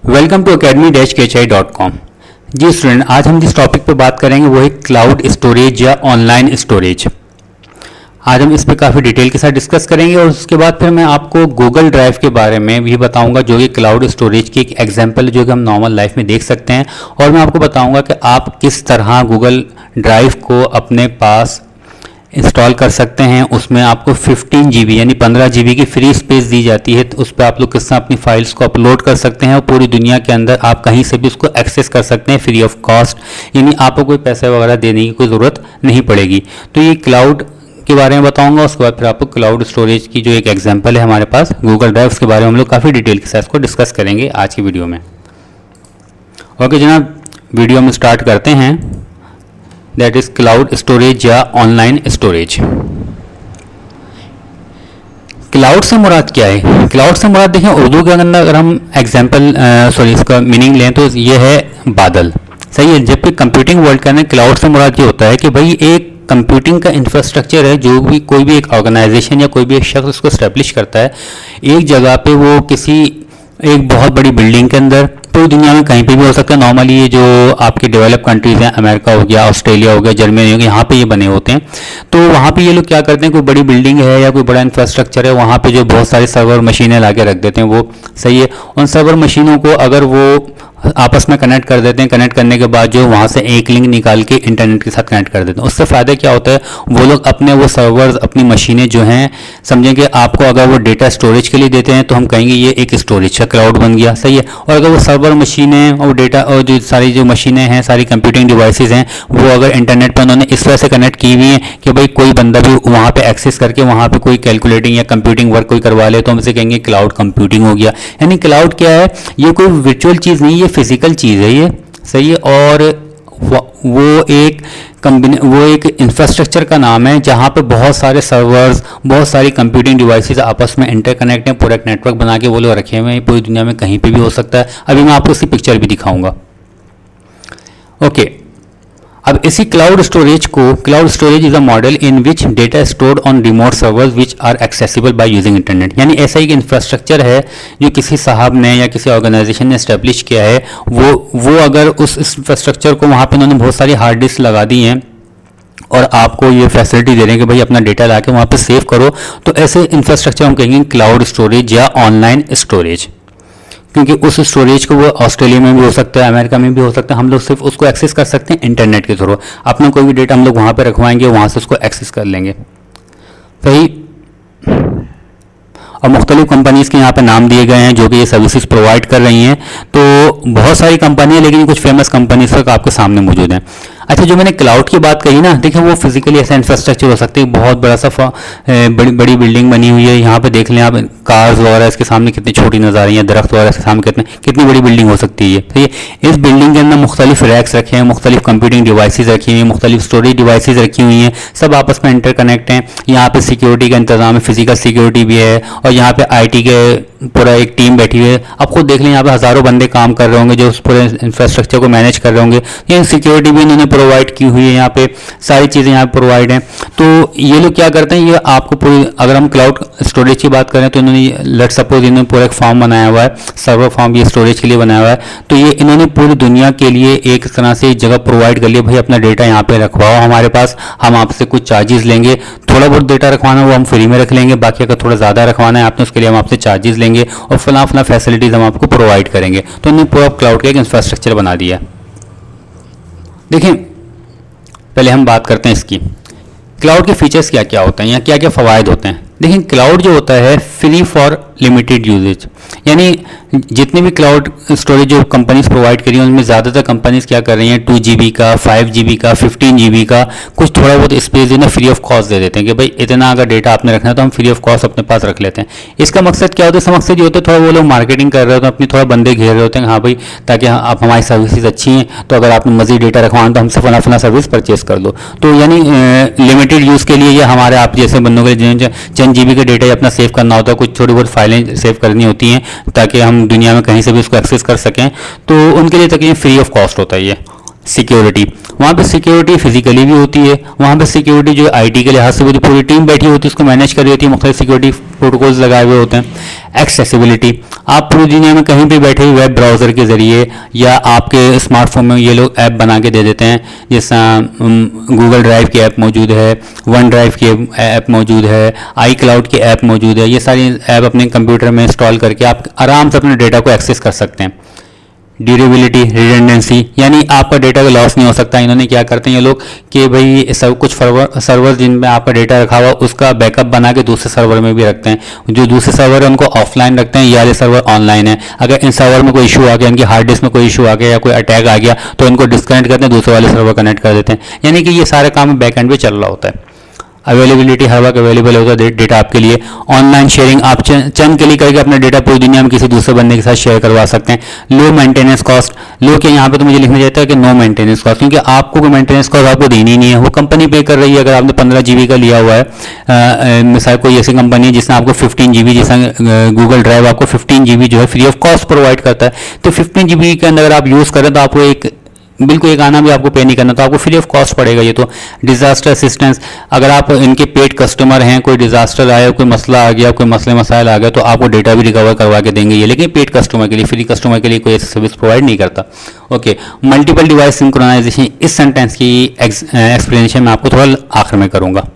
Welcome to academy-kchi.com। Ji student, आज हम जिस टॉपिक पे बात करेंगे वो है क्लाउड स्टोरेज या ऑनलाइन स्टोरेज। आज हम इस पे काफ़ी डिटेल के साथ डिस्कस करेंगे और उसके बाद फिर मैं आपको गूगल ड्राइव के बारे में भी बताऊंगा, जो कि क्लाउड स्टोरेज की एक एग्जांपल है जो कि हम नॉर्मल लाइफ में देख सकते हैं। और मैं आपको बताऊंगा कि आप किस तरह गूगल ड्राइव को अपने पास इंस्टॉल कर सकते हैं। उसमें आपको 15 GB यानी 15 GB की फ्री स्पेस दी जाती है, तो उस पर आप लोग किस तरह अपनी फाइल्स को अपलोड कर सकते हैं और पूरी दुनिया के अंदर आप कहीं से भी उसको एक्सेस कर सकते हैं फ्री ऑफ कॉस्ट, यानी आपको कोई पैसे वगैरह देने की कोई ज़रूरत नहीं पड़ेगी। तो ये क्लाउड के बारे में बताऊंगा, उसके बाद फिर आपको क्लाउड स्टोरेज की जो एक एग्जाम्पल है हमारे पास गूगल ड्राइव, उसके बारे में हम लोग काफ़ी डिटेल के साथ इसको डिस्कस करेंगे आज की वीडियो में। ओके जनाब, वीडियो में स्टार्ट करते हैं। दैट इज क्लाउड स्टोरेज या ऑनलाइन स्टोरेज। क्लाउड से मुराद क्या है? क्लाउड से मुराद देखें उर्दू के अंदर अगर हम एग्जाम्पल इसका मीनिंग लें तो ये है बादल, सही है। जबकि कंप्यूटिंग वर्ल्ड के अंदर क्लाउड से मुराद ये होता है कि भाई एक कंप्यूटिंग का इंफ्रास्ट्रक्चर है, जो भी कोई भी एक ऑर्गेनाइजेशन या कोई भी एक शख्स उसको एस्टेब्लिश करता है एक जगह पे, वो किसी एक बहुत बड़ी बिल्डिंग के अंदर, पूरी दुनिया में कहीं पे भी हो सकता है। नॉर्मली ये जो आपके डेवलप कंट्रीज हैं, अमेरिका हो गया, ऑस्ट्रेलिया हो गया, जर्मनी हो गया, यहाँ पे ये बने होते हैं। तो वहाँ पे ये लोग क्या करते हैं, कोई बड़ी बिल्डिंग है या कोई बड़ा इंफ्रास्ट्रक्चर है, वहाँ पे जो बहुत सारी सर्वर मशीनें ला के रख देते हैं, वो सही है। उन सर्वर मशीनों को अगर वो आपस में कनेक्ट कर देते हैं, कनेक्ट करने के बाद जो वहाँ से एक लिंक निकाल के इंटरनेट के साथ कनेक्ट कर देते हैं, उससे फ़ायदा क्या होता है, वो लोग अपने वो सर्वर्स, अपनी मशीनें जो हैं, समझेंगे आपको अगर वो डेटा स्टोरेज के लिए देते हैं तो हम कहेंगे ये एक स्टोरेज का क्लाउड बन गया, सही है। और अगर वो सर्वर मशीनें और डेटा और जो सारी जो मशीनें हैं, सारी कंप्यूटिंग डिवाइसेज हैं, वो अगर इंटरनेट पर उन्होंने इस तरह से कनेक्ट की हुई हैं कि भाई कोई बंदा भी वहाँ पर एक्सेस करके वहाँ पर कोई कैलकुलेटिंग या कंप्यूटिंग वर्क कोई करवा ले, तो हम इसे कहेंगे क्लाउड कंप्यूटिंग हो गया। यानी क्लाउड क्या है, ये कोई वर्चुअल चीज़ नहीं, ये फिजिकल चीज़ है ये, सही है। और वो एक इंफ्रास्ट्रक्चर का नाम है जहाँ पे बहुत सारे सर्वर्स, बहुत सारी कंप्यूटिंग डिवाइसेस आपस में इंटरकनेक्ट हैं, पूरा एक नेटवर्क बना के वो लोग रखे हुए हैं। पूरी दुनिया में कहीं पे भी हो सकता है। अभी मैं आपको इसकी पिक्चर भी दिखाऊंगा। ओके, अब इसी क्लाउड स्टोरेज को, cloud storage is a model in which data stored on remote servers which are accessible by using internet. यानी ऐसा एक इंफ्रास्ट्रक्चर है जो किसी साहब ने या किसी ऑर्गेनाइजेशन ने एस्टेब्लिश किया है। वो अगर उस इंफ्रास्ट्रक्चर को वहाँ पे उन्होंने बहुत सारी हार्ड डिस्क लगा दी हैं और आपको ये फैसिलिटी दे रहे हैं कि भाई अपना डेटा ला के वहाँ पर सेव करो, तो ऐसे इंफ्रास्ट्रक्चर हम कहेंगे क्लाउड स्टोरेज या ऑनलाइन स्टोरेज। क्योंकि उस स्टोरेज को वो ऑस्ट्रेलिया में भी हो सकता है, अमेरिका में भी हो सकता है, हम लोग सिर्फ उसको एक्सेस कर सकते हैं इंटरनेट के थ्रू। अपना कोई भी डेटा हम लोग वहाँ पे रखवाएंगे, वहाँ से उसको एक्सेस कर लेंगे, सही। और मुख्तलिफ कंपनीज़ के यहाँ पे नाम दिए गए हैं जो कि ये सर्विसेज प्रोवाइड कर रही हैं। तो बहुत सारी कंपनी है, लेकिन कुछ फेमस कंपनीज तक आपके सामने मौजूद हैं। अच्छा, जो मैंने क्लाउड की बात कही ना, देखिए वो फिजिकली ऐसा इंफ्रास्ट्रक्चर हो सकती है, बहुत बड़ा सा बड़ी बड़ी बिल्डिंग बनी हुई है। यहाँ पे देख लें आप, कार्स वगैरह इसके सामने कितनी छोटी नजर आ रही हैं, दरख्त वगैरह इसके सामने कितनी बड़ी बिल्डिंग हो सकती है। तो ये इस बिल्डिंग के अंदर मुख्तलिफ रैक्स रखे हैं, मुख्तलिफ कंप्यूटिंग डिवाइसेज रखी हुई हैं, मुख्तलिफ स्टोरेज डिवाइसेज रखी हुई हैं, सब आपस में इंटरकनेक्ट हैं। यहाँ पे सिक्योरिटी का इंतजाम है, फिजिकल सिक्योरिटी भी है, और यहाँ पे IT के पूरा एक टीम बैठी हुई है। आप खुद देख लें, यहाँ पे हज़ारों बंदे काम कर रहे होंगे जो उस पूरे इंफ्रास्ट्रक्चर को मैनेज कर रहे होंगे। ये सिक्योरिटी भी इन्होंने प्रोवाइड की हुई है, यहाँ पे सारी चीज़ें यहाँ पे प्रोवाइड हैं। तो ये लोग क्या करते हैं, ये आपको पूरी, अगर हम क्लाउड स्टोरेज की बात करें तो इन्होंने लेट सपोज इन्होंने पूरा एक फॉर्म बनाया हुआ है, सर्वर फॉर्म ये स्टोरेज के लिए बनाया हुआ है। तो ये इन्होंने पूरी दुनिया के लिए एक तरह से जगह प्रोवाइड कर लिया, भाई अपना डेटा यहाँ पे रखवाओ हमारे पास, हम आपसे कुछ चार्जेस लेंगे। थोड़ा बहुत डेटा रखवाना वो हम फ्री में रख लेंगे, बाकी अगर थोड़ा ज़्यादा रखवाना है आपने उसके लिए हम आपसे चार्जेस लेंगे और फला फैसिलिटीज़ हम आपको प्रोवाइड करेंगे। तो उन्होंने पूरा क्लाउड का एक इंफ्रास्ट्रक्चर बना दिया। देखें, पहले हम बात करते हैं इसकी क्लाउड के फीचर्स क्या क्या होते हैं या क्या क्या फ़वाइद होते हैं। देखिए, क्लाउड जो होता है फ्री फॉर लिमिटेड यूजेज, यानी जितने भी क्लाउड स्टोरेज जो कंपनीज प्रोवाइड करी हैं उनमें ज़्यादातर कंपनीज क्या कर रही हैं, 2 GB का, 5 GB का, 15 GB का कुछ थोड़ा बहुत स्पेस ना फ्री ऑफ कॉस्ट दे देते हैं कि भाई इतना अगर डेटा आपने रखना है तो हम फ्री ऑफ कॉस्ट अपने पास रख लेते हैं। इसका मकसद क्या होता है, इसका मकसद ये होता है, थोड़ा वो लोग मार्केटिंग कर रहे होते हैं, अपनी थोड़ा बंदे घेर रहे होते हैं, हाँ भाई ताकि आप हमारी सर्विसेज अच्छी हैं, तो अगर आपने मजीद डेटा रखवाना तो हमसे फला सर्विस परचेज कर दो। तो यानी लिमिटेड यूज़ के लिए ये हमारे आप जैसे बंदों के लिए चंद GB का डेटा अपना सेव करना होता है, कुछ थोड़ी बहुत फाइलें सेव करनी होती हैं ताकि हम दुनिया में कहीं से भी उसको एक्सेस कर सकें, तो उनके लिए तक ये फ्री ऑफ कॉस्ट होता है ये, सिक्योरिटी, वहाँ पे सिक्योरिटी फिजिकली भी होती है, वहाँ पे सिक्योरिटी जो आईटी के लिहाज से भी पूरी टीम बैठी होती है, उसको मैनेज कर रही होती है, मुख्तलिफ सिक्योरिटी प्रोटोकॉल्स लगाए हुए होते हैं। एक्सेसिबिलिटी, आप पूरी दुनिया में कहीं भी बैठे वेब ब्राउज़र के ज़रिए या आपके स्मार्टफोन में ये लोग ऐप बना के दे देते हैं, जैसा गूगल ड्राइव की ऐप मौजूद है, वन ड्राइव की ऐप मौजूद है, आई क्लाउड की ऐप मौजूद है। ये सारी ऐप अपने कंप्यूटर में इंस्टॉल करके आप आराम से अपने डेटा को एक्सेस कर सकते हैं। ड्यूरेबिलिटी, रिडेंडेंसी, यानी आपका डेटा का लॉस नहीं हो सकता। इन्होंने क्या करते हैं ये लोग कि भाई सब कुछ सर्वर जिनमें आपका डेटा रखा हुआ उसका बैकअप बना के दूसरे सर्वर में भी रखते हैं। जो दूसरे सर्वर है उनको ऑफलाइन रखते हैं, ये वाले सर्वर ऑनलाइन है। अगर इन सर्वर में कोई इशू आ गया, इनकी हार्ड डिस्क में कोई इशू आ गया या कोई अटैक आ गया तो इनको डिस्कनेक्ट करते हैं, दूसरे वाले सर्वर कनेक्ट कर देते हैं। यानी कि ये सारे काम बैक एंड पे चल रहा होता है। अवेलेबिलिटी, हर वक्त अवेलेबल होगा डेटा आपके लिए। ऑनलाइन शेयरिंग, आप चंद क्लिक करके अपना डेटा पूरी दुनिया में किसी दूसरे बंदे के साथ शेयर करवा सकते हैं। लो मेंटेनेंस कॉस्ट, लो के यहाँ पे तो मुझे लिखना चाहता है कि नो मेंटेनेंस कॉस्ट, क्योंकि आपको कोई मेंटेनेंस कॉस्ट आपको देनी नहीं है, वो कंपनी पे कर रही है। अगर आपने 15 GB का लिया हुआ है, मिसाल कोई ऐसी कंपनी है जिसने आपको 15 GB, जैसा गूगल ड्राइव आपको 15 GB जो है फ्री ऑफ कॉस्ट प्रोवाइड करता है, तो 15 GB के अंदर अगर आप यूज़ करें तो आपको एक बिल्कुल एक आना भी आपको पे नहीं करना, तो आपको फ्री ऑफ कॉस्ट पड़ेगा ये तो। डिजास्टर असिस्टेंस, अगर आप इनके पेड कस्टमर हैं, कोई डिजास्टर आया, कोई मसला आ गया, कोई मसले मसाइल आ गया, तो आपको डेटा भी रिकवर करवा के देंगे ये, लेकिन पेड कस्टमर के लिए, फ्री कस्टमर के लिए कोई ऐसी सर्विस प्रोवाइड नहीं करता। ओके, मल्टीपल डिवाइस सिंक्रोनाइजेशन, इस सेंटेंस की एक्सप्लेनेशन मैं आपको थोड़ा आखिर में करूँगा।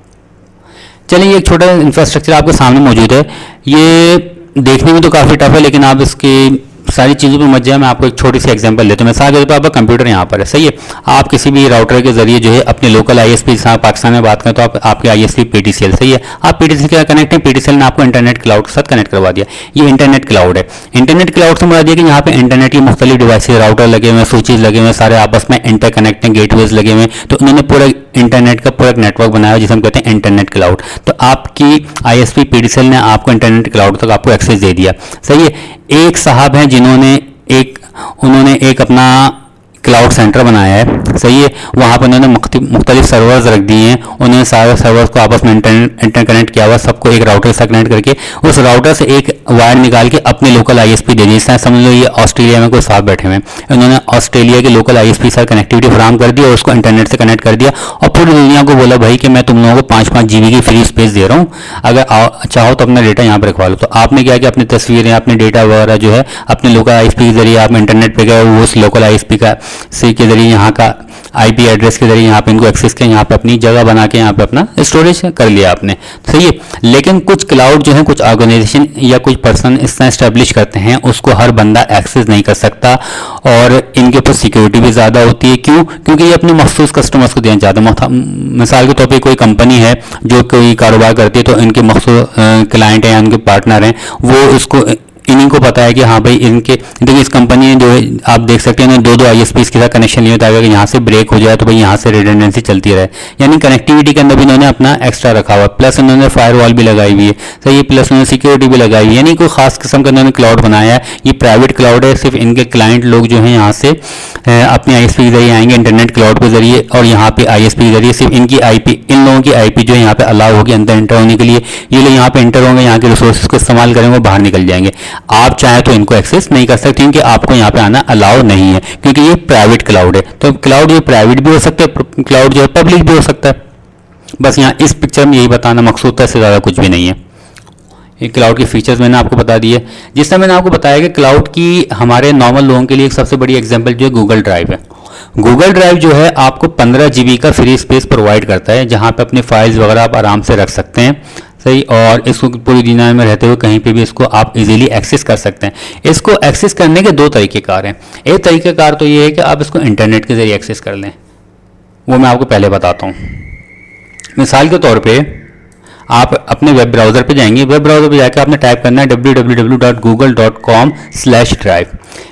चलिए, एक छोटा इंफ्रास्ट्रक्चर आपके सामने मौजूद है। ये देखने में तो काफ़ी टफ है, लेकिन आप इसकी सारी चीज़ों पर मत जाए। मैं आपको एक छोटी सी एग्जांपल देता हूँ। मिसाल के तौर पर आपका कंप्यूटर यहाँ पर है, सही है। आप किसी भी राउटर के जरिए जो है अपने लोकल आईएसपी, पाकिस्तान में बात करें तो आपके आईएसपी पीटीसीएल, सही है। आप पीटीसीएल के साथ कनेक्ट है, पीटीसीएल ने आपको इंटरनेट क्लाउड के साथ कनेक्ट करवा दिया। ये इंटरनेट क्लाउड है। इंटरनेट क्लाउड से मुराद है कि यहाँ पे इंटरनेट की मुख्तलिफ डिवाइसेज, राउटर लगे हुए हैं, स्विचेज लगे हुए हैं, सारे आपस में इंटरकनेक्ट हैं, गेटवेज लगे हुए हैं, तो उन्होंने पूरा इंटरनेट का पूरा नेटवर्क बनाया जिसे हम कहते हैं इंटरनेट क्लाउड। तो आपकी आईएसपी पीटीसीएल ने आपको इंटरनेट क्लाउड तक आपको एक्सेस दे दिया, सही है। एक साहब हैं जिन्होंने उन्होंने एक अपना क्लाउड सेंटर बनाया है, सही है। वहाँ पर उन्होंने मुख्तलिफ सर्वर्स रख दिए हैं। उन्होंने सारे सर्वर्स को आपस में इंटरकनेक्ट किया हुआ, सबको एक राउटर से कनेक्ट करके उस राउटर से एक वायर निकाल के अपने लोकल आईएसपी दे दी। जैसे समझ लो ये ऑस्ट्रेलिया में कोई साहब बैठे हुए हैं, उन्होंने ऑस्ट्रेलिया के लोकल आईएसपी से कनेक्टिविटी फराहम कर दी और उसको इंटरनेट से कनेक्ट कर दिया और पूरी दुनिया को बोला भाई कि मैं तुम लोगों को 5-5 GB की फ्री स्पेस दे रहा हूँ, अगर चाहो तो अपना डेटा यहाँ पर रखवा लो। तो आपने क्या किया, अपनी तस्वीरें, अपने डेटा वगैरह जो है अपने लोकल आईएसपी के जरिए आप इंटरनेट पे गए, वो उस लोकल आईएसपी का के जरिए यहाँ का आईपी एड्रेस के जरिए यहाँ पे इनको एक्सेस किया, यहाँ पे अपनी जगह बना के यहाँ पे अपना स्टोरेज कर लिया आपने, सही है। लेकिन कुछ क्लाउड जो है, कुछ ऑर्गेनाइजेशन या कुछ पर्सन इस तरह स्टैब्लिश करते हैं, उसको हर बंदा एक्सेस नहीं कर सकता और इनके ऊपर सिक्योरिटी भी ज़्यादा होती है। क्यों? क्योंकि ये अपने मखसूस कस्टमर्स को देना चाहते हैं। मिसाल के तौर पर कोई कंपनी है जो कोई कारोबार करती है, तो इनके मखसूस क्लाइंट हैं या उनके पार्टनर हैं, वो उसको इन्हीं को पता है कि हाँ भाई इनके, देखिए इस कंपनी ने जो आप देख सकते हैं दो आईएसपीज के साथ कनेक्शन लिया ताकि यहाँ से ब्रेक हो जाए तो भाई यहाँ से रिडंडेंसी चलती रहे, यानी कनेक्टिविटी के अंदर भी इन्होंने अपना एक्स्ट्रा रखा हुआ, प्लस इन्होंने फायरवॉल भी लगाई हुई है, सही है, प्लस उन्होंने सिक्योरिटी भी लगाई हुई है। यानी कोई खास किस्म का इन्होंने क्लाउड बनाया है। ये प्राइवेट क्लाउड है, सिर्फ इनके क्लाइंट लोग जो है यहाँ से अपने आईएसपी के जरिए आएंगे इंटरनेट क्लाउड के जरिए, और यहाँ पे आईएसपी के जरिए सिर्फ इनकी आईपी, इन लोगों की आईपी जो है यहाँ पे अलाउ होगी अंदर एंटर होने के लिए। ये लोग यहाँ पे एंटर होंगे, यहाँ के रिसोर्सेज को इस्तेमाल करेंगे, बाहर निकल जाएंगे। आप चाहे तो इनको एक्सेस नहीं कर सकते क्योंकि आपको यहाँ पे आना अलाउ नहीं है, क्योंकि ये प्राइवेट क्लाउड है। तो क्लाउड ये प्राइवेट भी हो सकता है, क्लाउड जो है पब्लिक भी हो सकता है। बस यहाँ इस पिक्चर में यही बताना मकसूद था, इससे ज़्यादा कुछ भी नहीं है। ये क्लाउड के फीचर्स मैंने आपको बता दिए। जिस तरह मैंने आपको बताया कि क्लाउड की हमारे नॉर्मल लोगों के लिए एक सबसे बड़ी एग्जाम्पल जो है गूगल ड्राइव है। गूगल ड्राइव जो है आपको 15 GB का फ्री स्पेस प्रोवाइड करता है, जहाँ पे अपने फाइल्स वगैरह आप आराम से रख सकते हैं, सही। और इसको पूरी दुनिया में रहते हुए कहीं पे भी इसको आप इजीली एक्सेस कर सकते हैं। इसको एक्सेस करने के दो तरीक़ेकार हैं। एक तरीक़ेकार तो ये है कि आप इसको इंटरनेट के ज़रिए एक्सेस कर लें, वो मैं आपको पहले बताता हूँ। मिसाल के तौर पे आप अपने वेब ब्राउज़र पे जाएंगे, वेब ब्राउज़र पे जाके आपने टाइप करना है www.google.com/drive।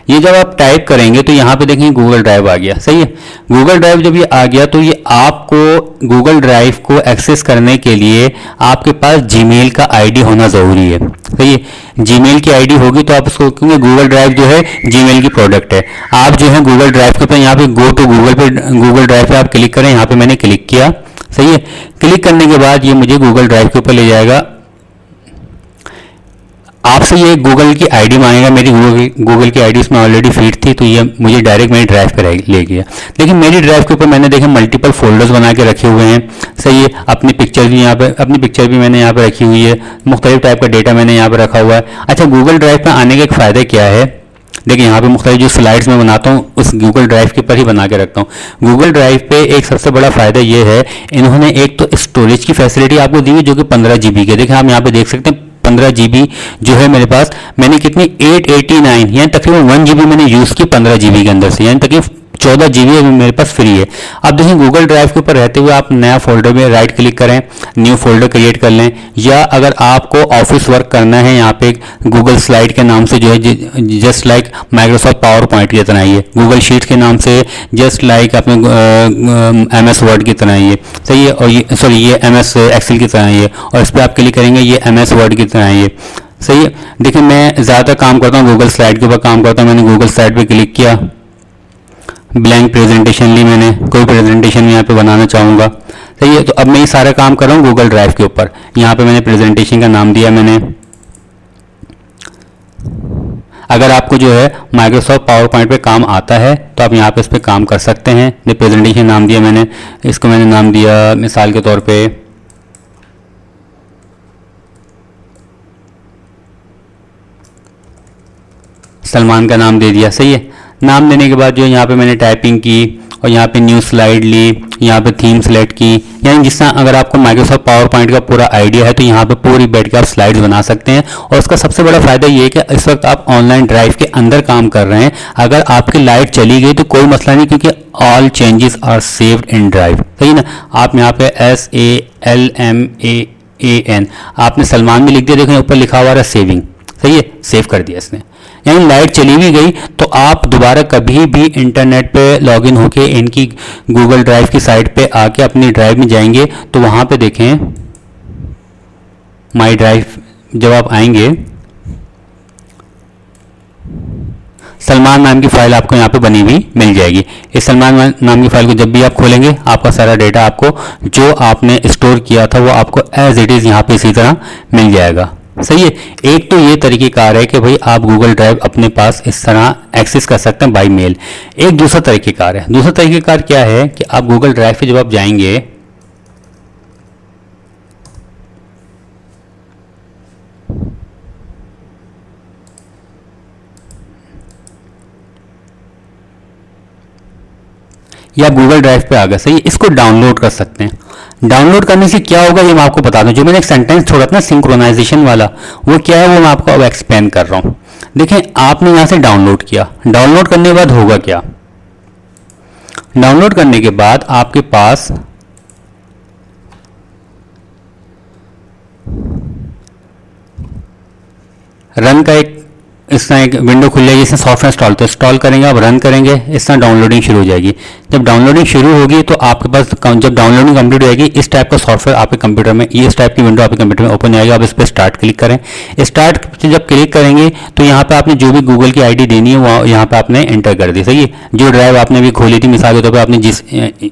ये जब आप टाइप करेंगे तो यहाँ पे देखेंगे गूगल ड्राइव आ गया, सही है। गूगल ड्राइव जब ये आ गया तो ये आपको गूगल ड्राइव को एक्सेस करने के लिए आपके पास जीमेल का आईडी होना ज़रूरी है, सही है। जीमेल की आईडी होगी तो आप इसको, क्योंकि गूगल ड्राइव जो है जीमेल की प्रोडक्ट है, आप जो है गूगल ड्राइव के ऊपर यहाँ पे गो टू गूगल पे, गूगल ड्राइव पे आप क्लिक करें। यहाँ पे मैंने क्लिक किया, सही है। क्लिक करने के बाद ये मुझे गूगल ड्राइव के ऊपर ले जाएगा। आपसे ये गूगल की आईडी मांगेगा, मेरी गूगल की आईडी इसमें ऑलरेडी फीड थी, तो ये मुझे डायरेक्ट मेरी ड्राइव पे ले गया। लेकिन मेरी ड्राइव के ऊपर मैंने देखे मल्टीपल फोल्डर्स बना के रखे हुए हैं, सही है। अपनी पिक्चर भी यहाँ पे, अपनी पिक्चर भी मैंने यहाँ पे रखी हुई है, मुख्तलिफ टाइप का डेटा मैंने यहाँ पे रखा हुआ है। अच्छा, गूगल ड्राइव पर आने का एक फ़ायदा क्या है, देखिए यहाँ पे मुख्तलिफ जो स्लाइड्स मैं बनाता हूँ उस गूगल ड्राइव के ऊपर ही बना के रखता हूँ। गूगल ड्राइव पे एक सबसे बड़ा फ़ायदा ये है, इन्होंने एक तो स्टोरेज की फैसिलिटी आपको दी है जो कि 15 GB की। देखिए आप यहाँ पे देख सकते हैं 15 GB जो है मेरे पास, मैंने कितनी 889 यानी तकरीबन 1 GB मैंने यूज़ की 15 GB के अंदर से, यानी तकरीबन 14 GB अभी मेरे पास फ्री है। अब देखिए गूगल ड्राइव के ऊपर रहते हुए आप नया फोल्डर में राइट क्लिक करें, न्यू फोल्डर क्रिएट कर लें, या अगर आपको ऑफिस वर्क करना है यहाँ पे गूगल स्लाइड के नाम से जो है just like Microsoft power point की तरह ही है, गूगल शीट्स के नाम से जस्ट लाइक अपने MS वर्ड की तरह ही है, सही है। और ये सॉरी ये MS एक्सेल की तरह ही है, और इस पर आप क्लिक करेंगे ये MS वर्ड की तरह ही है, सही है। देखिए मैं ज़्यादातर काम करता हूँ गूगल स्लाइड के ऊपर काम करता हूँ। मैंने गूगल स्लाइड पर क्लिक किया, ब्लैंक प्रेजेंटेशन ली मैंने, कोई प्रेजेंटेशन यहाँ पे बनाना चाहूँगा, सही है। तो अब मैं ये सारा काम कर रहा हूँ गूगल ड्राइव के ऊपर। यहाँ पे मैंने प्रेजेंटेशन का नाम दिया मैंने। अगर आपको जो है माइक्रोसॉफ्ट पावर पॉइंट पे काम आता है तो आप यहाँ पे इस पर काम कर सकते हैं। ये प्रेजेंटेशन नाम दिया मैंने, इसको मैंने नाम दिया मिसाल के तौर पे सलमान का नाम दे दिया, सही है। नाम देने के बाद जो यहाँ पे मैंने टाइपिंग की और यहाँ पे न्यू स्लाइड ली, यहाँ पे थीम सेलेक्ट की, यानी जिस तरह अगर आपको माइक्रोसॉफ्ट पावर पॉइंट का पूरा आइडिया है तो यहाँ पे पूरी बैठ के आप स्लाइड्स बना सकते हैं। और उसका सबसे बड़ा फायदा ये है कि इस वक्त आप ऑनलाइन ड्राइव के अंदर काम कर रहे हैं, अगर आपकी लाइट चली गई तो कोई मसला नहीं, क्योंकि all changes are saved in drive, सही ना। आप यहाँ पे SALMAAN आपने सलमान भी लिख दिया, देखो ऊपर लिखा हुआ है सेविंग, सही है, सेव कर दिया इसने। यानी लाइट चली भी गई तो आप दोबारा कभी भी इंटरनेट पे लॉगिन होके इनकी गूगल ड्राइव की साइट पे आके अपनी ड्राइव में जाएंगे तो वहाँ पे देखें माई ड्राइव, जब आप आएंगे सलमान नाम की फाइल आपको यहाँ पे बनी हुई मिल जाएगी। इस सलमान नाम की फाइल को जब भी आप खोलेंगे आपका सारा डेटा आपको जो आपने स्टोर किया था वो आपको एज इट इज़ यहाँ पे इसी तरह मिल जाएगा, सही है। एक तो ये तरीक़ेकार है कि भाई आप गूगल ड्राइव अपने पास इस तरह एक्सेस कर सकते हैं बाय मेल। एक दूसरा तरीक़ेकार है, दूसरा तरीक़ेकार क्या है कि आप गूगल ड्राइव पे जब आप जाएंगे या गूगल ड्राइव पे आ गए, सही है, इसको डाउनलोड कर सकते हैं। डाउनलोड करने से क्या होगा ये मैं आपको बता दूं। जो मैंने एक सेंटेंस छोड़ा था ना सिंक्रोनाइजेशन वाला, वो क्या है वो मैं आपको अब एक्सप्लेन कर रहा हूं। देखें आपने यहां से डाउनलोड किया, डाउनलोड करने के बाद होगा क्या, डाउनलोड करने के बाद आपके पास रन का एक इस तरह एक विंडो खुल जाएगी, इसमें सॉफ्टवेयर इंस्टॉल, तो इंस्टॉल करेंगे आप, रन करेंगे, इस तरह डाउनलोडिंग शुरू हो जाएगी। जब डाउनलोडिंग शुरू होगी तो आपके पास जब डाउनलोडिंग कंप्लीट हो जाएगी इस टाइप का सॉफ्टवेयर आपके कंप्यूटर में, इस टाइप की विंडो आपके कंप्यूटर में ओपन आएगा। आप इस पर स्टार्ट क्लिक करें, स्टार्ट जब क्लिक करेंगे तो यहाँ पे आपने जो भी गूगल की आईडी देनी है वो यहाँ पे आपने एंटर कर दी, सही है। जो ड्राइव आपने अभी खोली थी मिसाल के तौर पर आपने जिस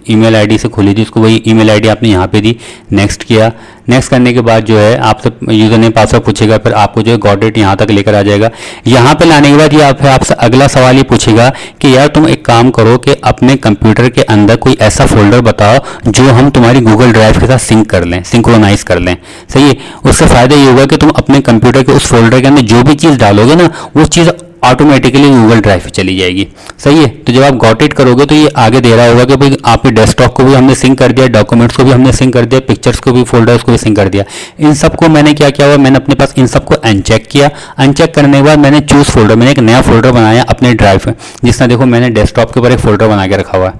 ईमेल आईडी से खोली थी उसको वही ईमेल आईडी आपने यहाँ पे दी, नेक्स्ट किया। नेक्स्ट करने के बाद जो है आपसे यूजर नेम पासवर्ड पूछेगा, फिर आपको जो है गॉट इट यहाँ तक लेकर आ जाएगा। यहाँ पे लाने के बाद ये आपसे अगला सवाल ये पूछेगा कि यार तुम एक काम करो कि अपने कंप्यूटर के अंदर कोई ऐसा फोल्डर बताओ जो हम तुम्हारी गूगल ड्राइव के साथ सिंक कर लें, सिंक्रोनाइज कर लें, सही है। उससे फायदा ये होगा कि तुम अपने कंप्यूटर के उस फोल्डर के अंदर जो भी चीज़ डालोगे ना वो चीज़ ऑटोमेटिकली गूगल ड्राइव पे चली जाएगी, सही है। तो जब आप गॉट इट करोगे तो ये आगे दे रहा होगा कि भाई आपके डेस्कटॉप को भी हमने सिंक कर दिया, डॉक्यूमेंट्स को भी हमने सिंक कर दिया, पिक्चर्स को भी, फोल्डर्स को भी सिंक कर दिया। इन सबको मैंने क्या किया हुआ, मैंने अपने पास इन सबको अनचेक किया। अनचेक करने के बाद मैंने चूज फोल्डर, मैंने एक नया फोल्डर बनाया अपने ड्राइव में, जिस तरह देखो मैंने डेस्कटॉप के ऊपर एक फोल्डर बना के रखा हुआ है,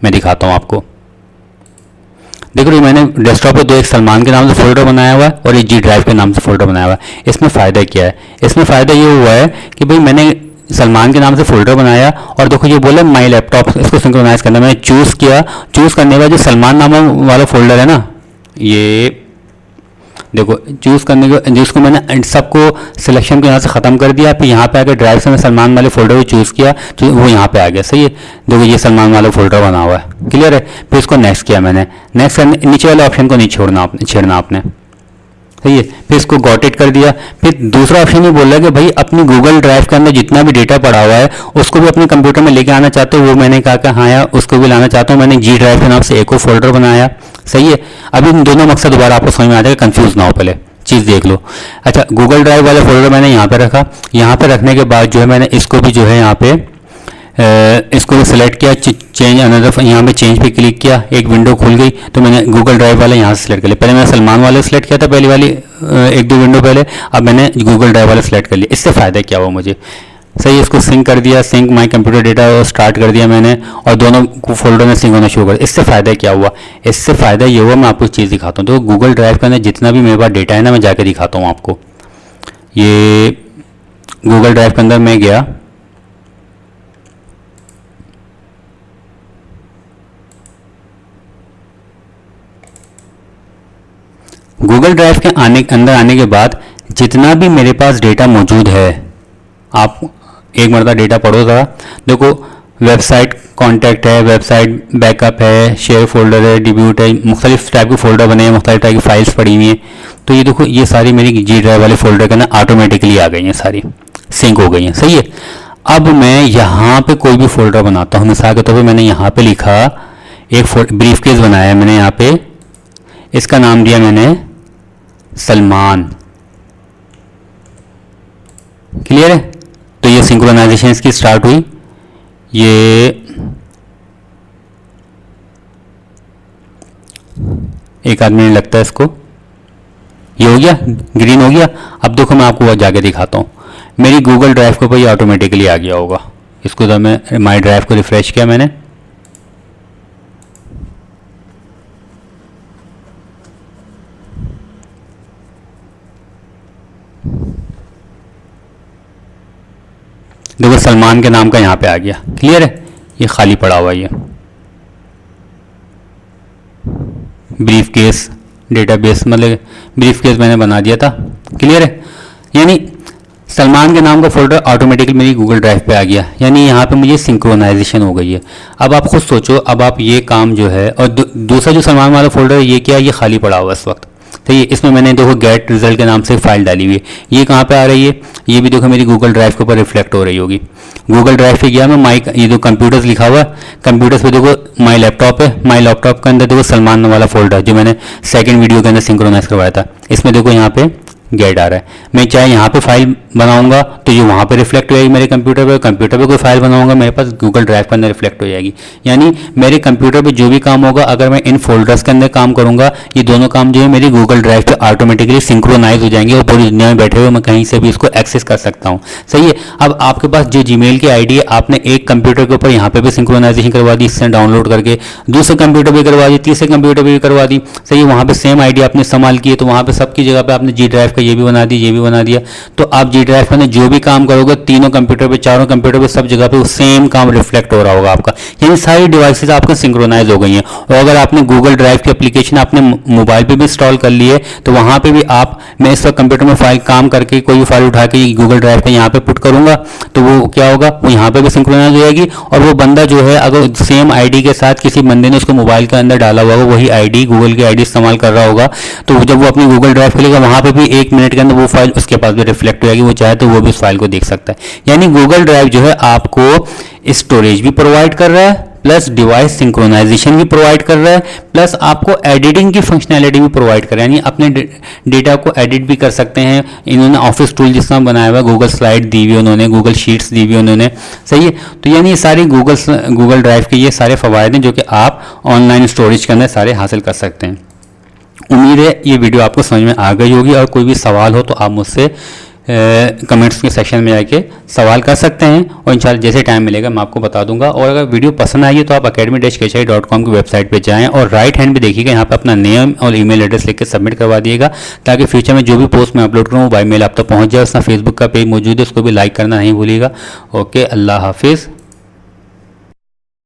मैं दिखाता हूँ आपको। देखो मैंने डेस्कटॉप पे एक सलमान के नाम से फोल्डर बनाया हुआ है और एक जी ड्राइव के नाम से फोल्डर बनाया हुआ है। इसमें फ़ायदा क्या है, इसमें फ़ायदा ये हुआ है कि भाई मैंने सलमान के नाम से फोल्डर बनाया और देखो ये बोला माई लैपटॉप, इसको सिंक्रोनाइज करना, मैंने चूज़ किया। चूज़ करने के बाद जो सलमान नाम वाला फोल्डर है ना, ये देखो चूज़ करने के जिसको मैंने सबको सिलेक्शन को यहाँ से ख़त्म कर दिया, फिर यहाँ पे आकर ड्राइव से मैं सलमान वाले फोल्डर को चूज़ किया तो वो यहाँ पे आ गया, सही है। देखो ये सलमान वाला फोल्डर बना हुआ है, क्लियर है। फिर इसको नेक्स्ट किया मैंने, नेक्स्ट करने नीचे वाले ऑप्शन को नहीं छेड़ना आपने, सही है। फिर इसको गॉट इट कर दिया। फिर दूसरा ऑप्शन ये बोल रहा है कि भाई अपनी गूगल ड्राइव के अंदर जितना भी डेटा पड़ा हुआ है उसको भी अपने कंप्यूटर में लेके आना चाहते हो। वो मैंने कहा कि हाँ यार उसको भी लाना चाहता हूँ। मैंने जी ड्राइव के नाम से एक और फोल्डर बनाया। सही है। अब इन दोनों मकसद दोबारा आपको समझ में आ जाएगा, कंफ्यूज ना हो, पहले चीज़ देख लो। अच्छा, गूगल ड्राइव वाला फोल्डर मैंने यहाँ पे रखा। यहाँ पे रखने के बाद जो है मैंने इसको भी जो है यहाँ पे इसको भी सिलेक्ट किया, चेंज अनदर, यहाँ पे चेंज पे क्लिक किया, एक विंडो खुल गई। तो मैंने गूगल ड्राइव वाला यहाँ से सिलेक्ट कर लिया। पहले मैंने सलमान वाला सिलेक्ट किया था पहली वाली एक दो विंडो पहले, अब मैंने गूगल ड्राइव वाला सिलेक्ट कर लिया। इससे फ़ायदा क्या हुआ मुझे, सही, इसको सिंक कर दिया, sync my computer data start कर दिया मैंने, और दोनों फोल्डर में सिंक होना शुरू कर दिया। इससे फ़ायदा क्या हुआ, इससे फ़ायदा ये हुआ, मैं आपको चीज़ दिखाता हूँ। तो गूगल ड्राइव के अंदर जितना भी मेरे पास डेटा है ना, मैं जाके दिखाता हूँ आपको। ये गूगल ड्राइव के अंदर मैं गया, गूगल ड्राइव के अंदर आने के बाद जितना भी मेरे पास डेटा मौजूद है, आप एक मरतबा डेटा पढ़ो ज़रा। देखो, वेबसाइट कॉन्टैक्ट है, वेबसाइट बैकअप है, शेयर फोल्डर है, डिब्यूट है, मुख्तलिफ टाइप के फोल्डर बने हैं, मुख्तलिफ टाइप की फाइल्स पड़ी हुई हैं। तो ये देखो, ये सारी मेरी जी ड्राइव वाले फोल्डर के अंदर ऑटोमेटिकली आ गई हैं, सारी सिंक हो गई हैं। सही है। अब मैं यहाँ पे कोई भी फोल्डर बनाता हूँ, मिसाल के तौर पर मैंने यहाँ पे लिखा, एक ब्रीफ केस बनाया मैंने यहाँ पे, इसका नाम दिया मैंने सलमान। क्लियर है। तो ये सिंक्रोनाइजेशन इसकी स्टार्ट हुई। ये एक आदमी ने लगता है इसको, ये हो गया, ग्रीन हो गया। अब देखो मैं आपको जाके दिखाता हूँ, मेरी गूगल ड्राइव के ऊपर ये ऑटोमेटिकली आ गया होगा। इसको तो मैं माई ड्राइव को रिफ्रेश किया मैंने, देखो सलमान के नाम का यहाँ पे आ गया। क्लियर है। ये खाली पड़ा हुआ, ये ब्रीफ केस डेटाबेस, मतलब ब्रीफ केस मैंने बना दिया था। क्लियर है। यानी सलमान के नाम का फोल्डर ऑटोमेटिकली मेरी गूगल ड्राइव पे आ गया, यानी यहाँ पे मुझे सिंक्रोनाइजेशन हो गई है। अब आप खुद सोचो, अब आप ये काम जो है, और दूसरा जो सलमान वाला फोल्डर है ये क्या है, ये खाली पड़ा हुआ इस वक्त। तो ये इसमें मैंने देखो गेट रिजल्ट के नाम से फाइल डाली हुई है। ये कहाँ पे आ रही है, ये भी देखो मेरी गूगल ड्राइव के ऊपर रिफ्लेक्ट हो रही होगी। गूगल ड्राइव पे गया मैं, माई, ये जो कंप्यूटर्स लिखा हुआ है, कंप्यूटर्स पे देखो माई लैपटॉप है, माई लैपटॉप के अंदर देखो सलमान वाला फोल्डर जो मैंने सेकंड वीडियो के अंदर सिंक्रोनाइज करवाया था, इसमें देखो यहाँ पे गेट आ रहा है। मैं चाहे यहाँ पे फाइल बनाऊंगा तो ये वहाँ पे रिफ्लेक्ट हो जाएगी मेरे कंप्यूटर पे कोई फाइल बनाऊंगा मेरे पास गूगल ड्राइव के अंदर रिफ्लेक्ट हो जाएगी। यानी मेरे कंप्यूटर पे जो भी काम होगा, अगर मैं इन फोल्डर्स के अंदर काम करूंगा, ये दोनों काम जो है मेरी गूगल ड्राइव पे ऑटोमेटिकली सिंक्रोनाइज हो जाएंगे और पूरी दुनिया में बैठे हुए मैं कहीं से भी इसको एक्सेस कर सकता हूँ। सही है। अब आपके पास जो जीमेल की आईडी है, आपने एक कंप्यूटर के ऊपर यहाँ पे भी सिंक्रोनाइजेशन करवा दी, इससे डाउनलोड करके दूसरे कंप्यूटर पर करवा दी, तीसरे कंप्यूटर पर भी करवा दी। सही है। वहाँ पर सेम आईडी आपने इस्तेमाल की है, तो वहाँ पर सबकी जगह पर आपने जी ड्राइव का ये भी बना दी, ये भी बना दिया। तो आप जी ड्राइव में जो भी काम करोगे, तीनों कंप्यूटर पे, चारों कंप्यूटर पे, सब जगह पे वो सेम काम रिफ्लेक्ट हो रहा होगा आपका। यानी सारी डिवाइसेस आपके सिंक्रोनाइज हो गई हैं। और अगर आपने गूगल ड्राइव की एप्लीकेशन अपने मोबाइल पे भी इंस्टॉल कर ली है, तो वहाँ पे भी आप, मैं इस वक्त कंप्यूटर में फाइल काम करके कोई भी फाइल उठा के गूगल ड्राइव पे यहाँ पे पुट करूंगा, तो वो क्या होगा, वो यहाँ पे भी सिंक्रोनाइज हो जाएगी। और वो बंदा जो है, अगर सेम आईडी के साथ किसी बंदे ने उसको मोबाइल के अंदर डाला हुआ होगा, वही आईडी, गूगल की आईडी इस्तेमाल कर रहा होगा, तो जब वो अपनी गूगल ड्राइव खोलेगा, वहाँ पे भी 1 मिनट के अंदर वो फाइल उसके पास भी रिफ्लेक्ट हो जाएगी। वो चाहे तो वो भी उस फाइल को देख सकता है। यानी गूगल ड्राइव जो है आपको स्टोरेज भी प्रोवाइड कर रहा है, प्लस डिवाइस सिंक्रोनाइजेशन भी प्रोवाइड कर रहा है, प्लस आपको एडिटिंग की फंक्शनैलिटी भी प्रोवाइड कर रहा है। यानी अपने डेटा को एडिट भी कर सकते हैं। इन्होंने ऑफिस टूल जिस तरह बनाया हुआ है, गूगल स्लाइड दी हुई उन्होंने, गूगल शीट्स दी हुई उन्होंने। सही है। तो यानी ये सारी गूगल ड्राइव के ये सारे फ़वायद हैं जो कि आप ऑनलाइन स्टोरेज के अंदर सारे हासिल कर सकते हैं। उम्मीद है ये वीडियो आपको समझ में आ गई होगी। और कोई भी सवाल हो तो आप मुझसे कमेंट्स के सेक्शन में जाके सवाल कर सकते हैं, और इंशाल्लाह जैसे टाइम मिलेगा मैं आपको बता दूंगा। और अगर वीडियो पसंद आई है तो आप academy-kechaid.com की वेबसाइट पे जाएं और राइट हैंड पे देखिएगा, यहाँ पे अपना नेम और ईमेल एड्रेस लिख के सबमिट करवा दिएगा, ताकि फ्यूचर में जो भी पोस्ट मैं अपलोड करूँ वो बाय मेल आप तक पहुँच जाए। उसमें फेसबुक का पेज मौजूद है, उसको भी लाइक करना नहीं भूलिएगा। ओके, अल्लाह हाफिज़।